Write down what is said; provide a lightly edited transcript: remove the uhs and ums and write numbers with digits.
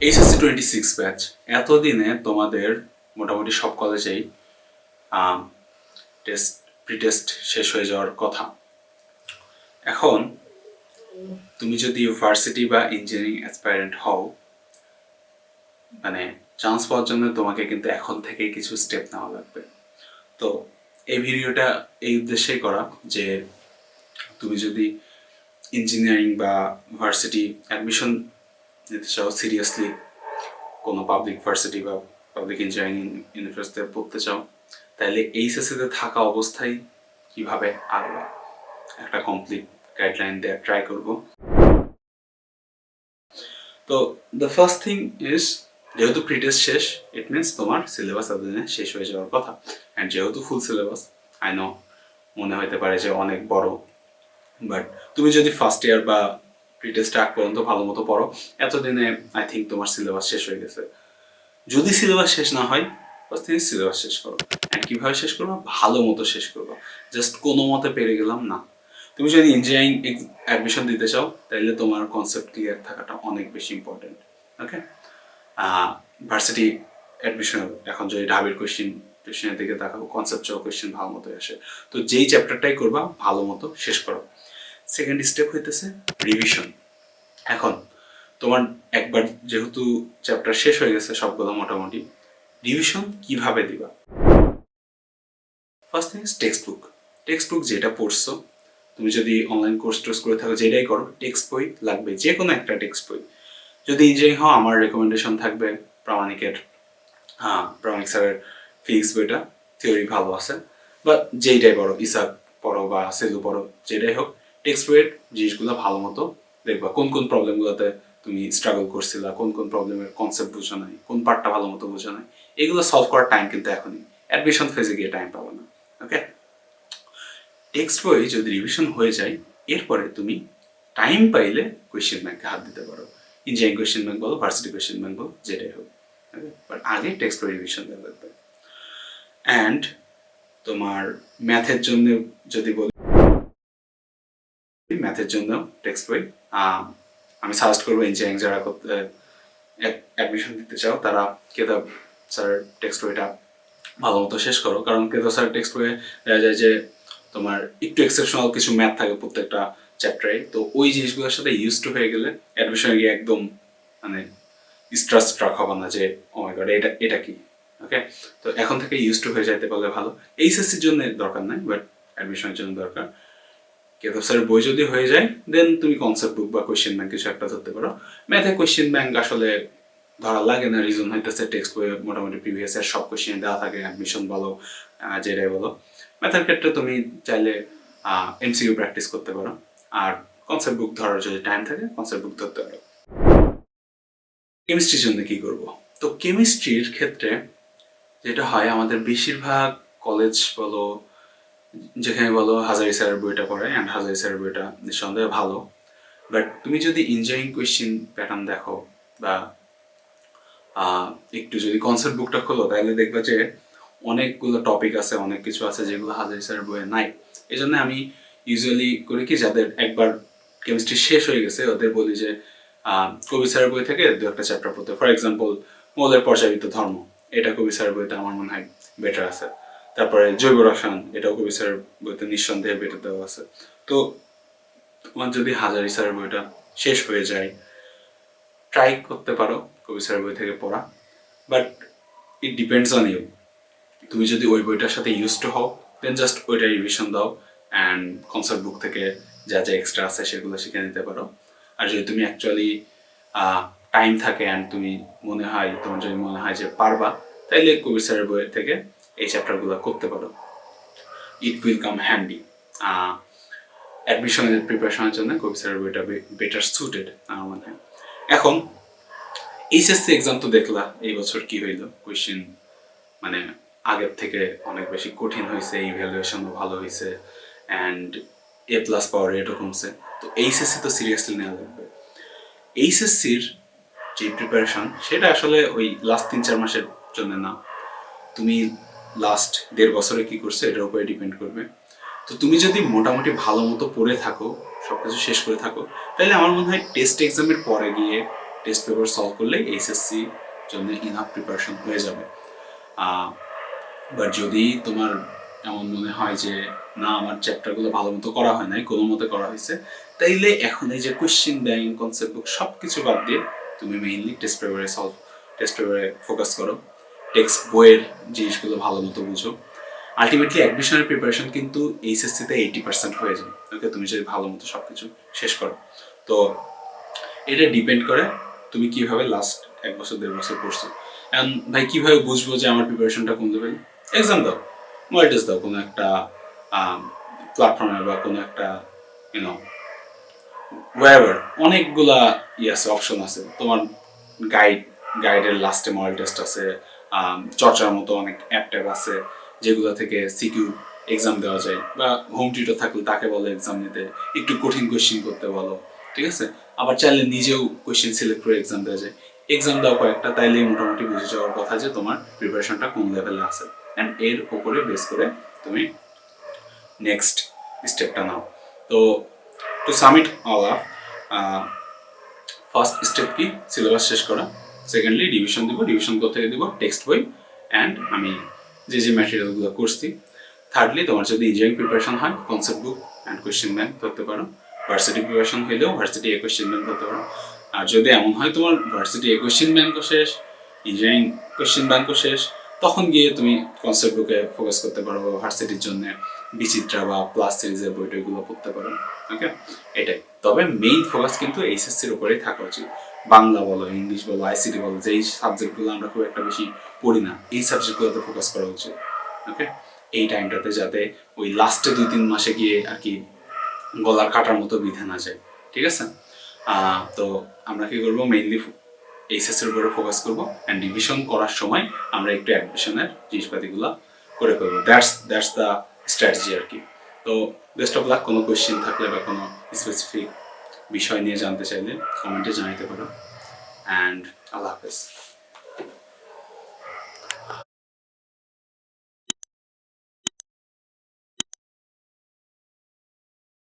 HSC 26 batch এতদিনে তোমাদের মোটামুটি সব কলেজেই টেস্ট প্রি-টেস্ট শেষ হয়ে যাওয়ার কথা। এখন তুমি যদি ইউনিভার্সিটি বা ইঞ্জিনিয়ারিং অ্যাসপাইরেন্ট হও, মানে চান্স পাওয়ার জন্য তোমাকে কিন্তু এখন থেকেই কিছু স্টেপ নেওয়া লাগবে। তো এই ভিডিওটা এই উদ্দেশ্যেই করা যে তুমি যদি ইঞ্জিনিয়ারিং বা ভার্সিটি অ্যাডমিশন নিতে চাও, সিরিয়াসলি কোনো পাবলিক ভার্সিটি বা পাবলিক ইঞ্জিনিয়ারিং ইউনিভার্সিটিতে পড়তে চাও, তাহলে এইচএসসিতে থাকা অবস্থায় কিভাবে আঁকবা একটা কমপ্লিট গাইডলাইন দেওয়ার ট্রাই করব। তো দ্য ফার্স্ট থিং ইজ, যেহেতু প্রিটেস্ট শেষ, ইট মিনস তোমার সিলেবাস এতদিনে শেষ হয়ে যাওয়ার কথা। অ্যান্ড যেহেতু ফুল সিলেবাস, আই নো মনে হতে পারে যে অনেক বড়, বাট তুমি যদি ফার্স্ট ইয়ার বা প্রিটেস্ট আগ পর্যন্ত ভালো মতো পড়ো, এতদিনে আই থিঙ্ক তোমার সিলেবাস শেষ হয়ে গেছে। যদি সিলেবাস শেষ না হয়, ফার্স্ট থিং সিলেবাস শেষ করো। অ্যান্ড কীভাবে শেষ করবো? ভালো মতো শেষ করবো, জাস্ট কোনো মতে পেরে গেলাম না। তুমি যদি ইঞ্জিনিয়ারিং অ্যাডমিশন দিতে চাও, তাহলে তোমার কনসেপ্ট ক্লিয়ার থাকাটা অনেক বেশি ইম্পর্টেন্ট। ওকে, ভার্সিটি অ্যাডমিশন এখন যদি ঢাবির কোয়েশ্চেনের দিকে তাকাবো, কনসেপ্টুয়াল কোয়েশ্চেন ভালো মতো আসে। তো যেই চ্যাপ্টারটাই করবা ভালো মতো শেষ করো। সেকেন্ড স্টেপ হইতেছে রিভিশন। এখন তোমার একবার যেহেতু চ্যাপ্টার শেষ হয়ে গেছে সবগুলো মোটামুটি, রিভিশন কিভাবে দিবা? First thing is text book যেটা পড়ছো, তুমি যদি অনলাইন কোর্স টোর্স করে থাকো, যেটাই করো, টেক্সট বই লাগবে, যে কোনো একটা টেক্সট বই। যদি ইঞ্জিনিয়ারিং হও, আমার রেকমেন্ডেশন থাকবে প্রামাণিকের, প্রামাণিক স্যারের ফিজিক্স বইটা, থিওরি ভালো আছে। বা যেইটাই পড়ো, ইসাক পড়ো বা সেলু পড়ো, যেটাই হোক, টেক্সট বইয়ের জিনিসগুলো ভালো মতো দেখবা। কোন কোন প্রবলেমগুলোতে তুমি স্ট্রাগল করছিলা, কোন কোন প্রবলেমের কনসেপ্ট বোঝা নাই, কোন পার্টটা ভালো মতো বোঝা নাই, এগুলো সলভ করার টাইম কিন্তু এখনই, অ্যাডমিশন ফেজে গিয়ে টাইম পাবো না। ওকে, টেক্সট বই যদি রিভিশন হয়ে যায়, এরপরে তুমি টাইম পাইলে কোয়েশ্চেন ব্যাংকে হাত দিতে পারো। ইঞ্জিনিয়ারিং কোয়েশ্চেন ব্যাংক বলো, ভার্সিটি কোয়েশ্চেন ব্যাংক বলো, যেটাই হোক। বাট আগে টেক্সট বই রিভিশন দেওয়া লাগবে। অ্যান্ড তোমার ম্যাথের জন্য যদি বলি, ম্যাথের জন্য টেক্সট বই আমি সাজেস্ট করবো, ইঞ্জিনিয়ারিং যারা অ্যাডমিশন দিতে চাও, তারা কেতাব স্যার টেক্সট বইটা ভালো মতো শেষ করো। কারণ কেতাব স্যার টেক্সট বইয়ে দেখা যায় যে তোমার একটু এক্সেপশনাল কিছু ম্যাথ থাকে প্রত্যেকটা চ্যাপ্টারে। তো ওই জিনিসগুলোর সাথে ইউজ টু হয়ে গেলে অ্যাডমিশনে গিয়ে একদম মানে স্ট্রাক হবে না যে ও মাই গড এটা এটা কি। ওকে, তো এখন থেকে ইউজ টু হয়ে যাইতে পারলে ভালো। এইচএসসির জন্য দরকার নাই, বাট অ্যাডমিশনের জন্য দরকার। কেতাব স্যারের বই যদি হয়ে যায়, দেন তুমি কনসেপ্ট বুক বা কোয়েশ্চেন ব্যাংক কিছু একটা ধরতে পারো। ম্যাথে কোয়েশ্চেন ব্যাংক আসলে ধরা লাগে না, রিজন হইতেছে টেক্সট বইয়ে মোটামুটি প্রিভিয়াস এর সব কোয়েশ্চেন দেওয়া থাকে, অ্যাডমিশন বলো যেটাই বলো। ম্যাথের ক্ষেত্রে তুমি চাইলে এমসিকিউ প্র্যাকটিস করতে পারো, আর কনসেপ্ট বুক ধরার যদি টাইম থাকে কনসেপ্ট বুক ধরতে পারো। কেমিস্ট্রির জন্য কি করব? তো কেমিস্ট্রির ক্ষেত্রে যেটা হয়, আমাদের বেশিরভাগ কলেজ বলো, যেখানে বলো, হাজারি স্যারের বইটা পড়ে, অ্যান্ড হাজারি স্যারের বইটা নিঃসন্দেহে ভালো। বাট তুমি যদি ইঞ্জিনিয়ারিং কোয়েশ্চেন প্যাটার্ন দেখো বা একটু যদি কনসেপ্ট বুকটা খোলো, তাহলে দেখবে যে অনেকগুলো টপিক আছে, অনেক কিছু আছে যেগুলো হাজারি স্যারের বইয়ে নাই। এই জন্য আমি ইউজুয়ালি করি কি, যাদের একবার কেমিস্ট্রি শেষ হয়ে গেছে ওদের বলি যে কবি স্যারের বই থেকে দু একটা চ্যাপ্টার পড়তে। ফর এক্সাম্পল, মৌলের পর্যায়বৃত্ত ধর্ম, এটা কবি স্যারের বইতে আমার মনে হয় বেটার আছে। তারপরে জৈব রসায়ন, এটাও কবি স্যারের বইতে নিঃসন্দেহে বেটার দেওয়া আছে। তো তোমার যদি হাজারি স্যারের বইটা শেষ হয়ে যায়, ট্রাই করতে পারো কবি স্যারের বই থেকে পড়া, but it depends on you. তুমি যদি ওই বইটার সাথে ইউজ টু হও, দেন জাস্ট ওইটা রিভিশন দাও, অ্যান্ড কনসেপ্ট বুক থেকে যা যা এক্সট্রা আছে সেগুলো শিখে নিতে পারো। আর যদি তুমি অ্যাকচুয়ালি টাইম থাকে অ্যান্ড তুমি তোমার যদি মনে হয় যে পারবা, তাইলে কবি স্যারের বইয়ের থেকে এই চ্যাপ্টারগুলো করতে পারো। It will come handy. অ্যাডমিশনের প্রিপারেশনের জন্য কবি স্যারের বইটা বেটার সুটেড আমার মনে হয়। এখন এইচএসসি এক্সাম তো দেখলা এই বছর কি হইল, কোয়েশ্চেন মানে আগের থেকে অনেক বেশি কঠিন হয়েছে, ইভ্যালুয়েশনও ভালো হয়েছে, অ্যান্ড এ প্লাস পাওয়ার রেটও কমছে। তো এইচএসসি তো সিরিয়াসলি নেওয়া লাগবে। এইচএসসির যে প্রিপারেশন, সেটা আসলে ওই লাস্ট 3-4 মাসের জন্য না, তুমি লাস্ট 1.5 বছরে কী করছো এটার উপরে ডিপেন্ড করবে। তো তুমি যদি মোটামুটি ভালো মতো পড়ে থাকো, সব কিছু শেষ করে থাকো, তাহলে আমার মনে হয় টেস্ট এক্সামের পরে গিয়ে টেস্ট পেপার সলভ করলে এইচএসসি জন্য ইনাফ প্রিপারেশন হয়ে যাবে। বাট যদি তোমার এমন মনে হয় যে না আমার চ্যাপ্টারগুলো ভালো মতো করা হয় নাই, কোনো মতে করা হয়েছে, তাইলে এখন এই যে কোয়েশ্চেন ব্যাংক, কনসেপ্ট বুক সব কিছু বাদ দিয়ে তুমি মেইনলি টেস্ট পেপারে ফোকাস করো, টেক্সট বইয়ের জিনিসগুলো ভালো মতো বুঝো। আলটিমেটলি অ্যাডমিশনের প্রিপারেশন কিন্তু এইচএসসিতে 80% হয়ে যায়, ওকে, তুমি যদি ভালো মতো সব কিছু শেষ করো। তো এটা ডিপেন্ড করে তুমি কিভাবে লাস্ট 1 বছর 1.5 বছর পড়ছো। এখন ভাই কিভাবে বুঝবো যে আমার প্রিপারেশনটা কোন লেভেল? এক্সাম দাও, মডেল টেস্ট দাও কোনো একটা প্ল্যাটফর্মে বা কোনো একটা ইউনো ওয়েভার, অনেকগুলা আছে, অপশন আছে তোমার। গাইডের লাস্টে মডেল টেস্ট আছে, চর্চার মতো অনেক অ্যাপ ট্যাপ আছে যেগুলো থেকে সিকিউ এক্সাম দেওয়া যায়, বা হোম টিউটর থাকলে তাকে বলো এক্সাম নিতে, একটু কঠিন কোয়েশ্চেন করতে বলো, ঠিক আছে। আবার চাইলে নিজেও কোয়েশ্চেন সিলেক্ট করে এক্সাম দেওয়া যায়। এক্সাম দাও কয়েকটা, তাইলে মোটামুটি বুঝে যাওয়ার কথা যে তোমার প্রিপারেশনটা কোন লেভেলে আছে, অ্যান্ড এর উপরে বেস করে তুমি নেক্সট স্টেপটা নাও। তো to sum it all up, first step কি? সিলেবাস শেষ করা। সেকেন্ডলি ডিভিশন দিব, ডিভিশন কোথেকে দিব? টেক্সট বই অ্যান্ড আমি যে ম্যাটেরিয়ালগুলো করছি। থার্ডলি তোমার যদি ইঞ্জিনিয়ারিং প্রিপারেশন হয়, concept book and question bank ধরতে পারো। ভার্সিটি প্রিপারেশন হইলেও ভার্সিটি এ কোয়েশ্চেন ব্যাংক ধরতে পারো। আর যদি এমন হয় তোমার ভার্সিটি এ কোয়েশ্চেন ব্যাংকও শেষ, ইঞ্জিনিয়ারিং কোয়েশ্চেন ব্যাংকও শেষ, তখন গিয়ে তুমি কনসেপ্ট বুকে ফোকাস করতে পারো, ভার্সিটির জন্য বিচিত্রা বা প্লাস সিরিজের বইটইগুলো পড়তে পারো, ওকে। এটাই। তবে মেইন ফোকাস কিন্তু এইচএসসির উপরেই থাকা উচিত। বাংলা বলো, ইংলিশ বলো, আইসিটি বলো, যেই সাবজেক্টগুলো আমরা খুব একটা বেশি পড়ি না, এই সাবজেক্টগুলোতে ফোকাস করা উচিত, ওকে। এই টাইমটাতে যাতে ওই লাস্টে 2-3 মাসে গিয়ে আর কি গলার কাটার মতো বিধে না যায়, ঠিক আছে। তো আমরা কি করবো? মেইনলি এইচএসসির উপরে ফোকাস করবো, অ্যান্ড ডিভিশন করার সময় আমরা একটু অ্যাডমিশনের জিনিসপাতিগুলো করে ফেলবো। দ্যাটস দ্য স্ট্র্যাটেজি আর কি। তো বেস্ট অফ লাক। কোনো কোয়েশ্চেন থাকলে বা কোনো স্পেসিফিক বিষয় নিয়ে জানতে চাইলে কমেন্টে জানাতে পারো, অ্যান্ড আল্লাহ হাফেজ।